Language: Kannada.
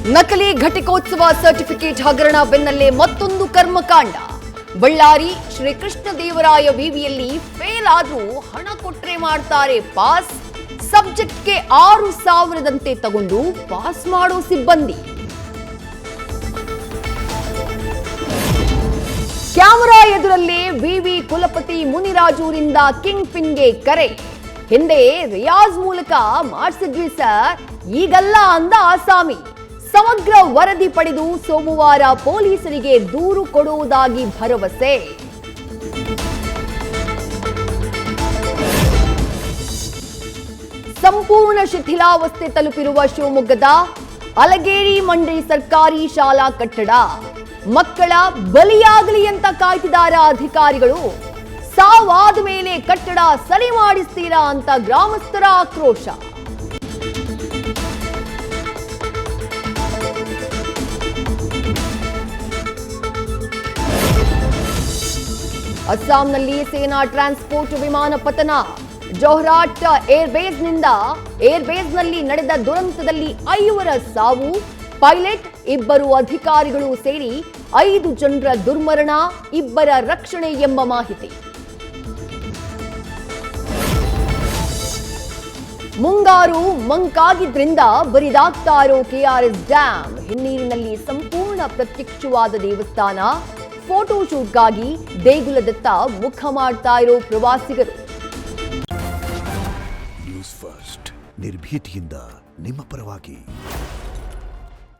ನಕಲಿ ಘಟಿಕೋತ್ಸವ ಸರ್ಟಿಫಿಕೇಟ್ ಹಗರಣ ಬೆನ್ನಲ್ಲೇ ಮತ್ತೊಂದು ಕರ್ಮಕಾಂಡ. ಬಳ್ಳಾರಿ ಶ್ರೀಕೃಷ್ಣ ದೇವರಾಯ ವಿವಿಯಲ್ಲಿ ಫೇಲ್ ಆದ್ರೂ ಹಣ ಕೊಟ್ರೆ ಮಾಡ್ತಾರೆ ಪಾಸ್. ಸಬ್ಜೆಕ್ಟ್ಗೆ 6,000ದಂತೆ ತಗೊಂಡು ಪಾಸ್ ಮಾಡೋ ಸಿಬ್ಬಂದಿ. ಕ್ಯಾಮೆರಾ ಎದುರಲ್ಲೇ ವಿವಿ ಕುಲಪತಿ ಮುನಿರಾಜೂರಿಂದ ಕಿಂಗ್ ಪಿನ್ಗೆ ಕರೆ. ಹಿಂದೆ ರಿಯಾಜ್ ಮೂಲಕ ಮಾಡಿಸಿದ್ವಿ ಸರ್, ಈಗಲ್ಲ ಅಂದ ಆಸಾಮಿ. ಸಮಗ್ರ ವರದಿ ಪಡೆದು ಸೋಮವಾರ ಪೊಲೀಸರಿಗೆ ದೂರು ಕೊಡುವುದಾಗಿ ಭರವಸೆ. ಸಂಪೂರ್ಣ ಶಿಥಿಲಾವಸ್ಥೆ ತಲುಪಿರುವ ಶಿವಮೊಗ್ಗದ ಅಲಗೇರಿ ಮಂಡಿ ಸರ್ಕಾರಿ ಶಾಲಾ ಕಟ್ಟಡ. ಮಕ್ಕಳ ಬಲಿಯಾಗಲಿ ಅಂತ ಕಾಯ್ತಿದಾರ ಅಧಿಕಾರಿಗಳು. ಸಾವಾದ ಮೇಲೆ ಕಟ್ಟಡ ಸರಿ ಮಾಡಿಸ್ತೀರಾ ಅಂತ ಗ್ರಾಮಸ್ಥರ ಆಕ್ರೋಶ. ಅಸ್ಸಾಂನಲ್ಲಿ ಸೇನಾ ಟ್ರಾನ್ಸ್ಪೋರ್ಟ್ ವಿಮಾನ ಪತನ. ಜೋಹ್ರಾಟ್ ಏರ್ಬೇಸ್ನಲ್ಲಿ ನಡೆದ ದುರಂತದಲ್ಲಿ 5 ಸಾವು. ಪೈಲಟ್, 2 ಅಧಿಕಾರಿಗಳು ಸೇರಿ 5 ಜನರ ದುರ್ಮರಣ, 2 ರಕ್ಷಣೆ ಎಂಬ ಮಾಹಿತಿ. ಮುಂಗಾರು ಮಂಕಾಗಿದ್ರಿಂದ ಬರಿದಾಗ್ತಾ ಇರೋ ಕೆಆರ್ಎಸ್ ಡ್ಯಾಂ. ಹಿನ್ನೀರಿನಲ್ಲಿ ಸಂಪೂರ್ಣ ಪ್ರತ್ಯಕ್ಷವಾದ ದೇವಸ್ಥಾನ. ಫೋಟೋಶೂಟ್ಗಾಗಿ ದೇಗುಲದತ್ತ ಮುಖ ಮಾಡ್ತಾ ಇರೋ ಪ್ರವಾಸಿಗರು. ನ್ಯೂಸ್ ಫಸ್ಟ್, ನಿರ್ಭೀತಿಯಿಂದ ನಿಮ್ಮ ಪರವಾಗಿ.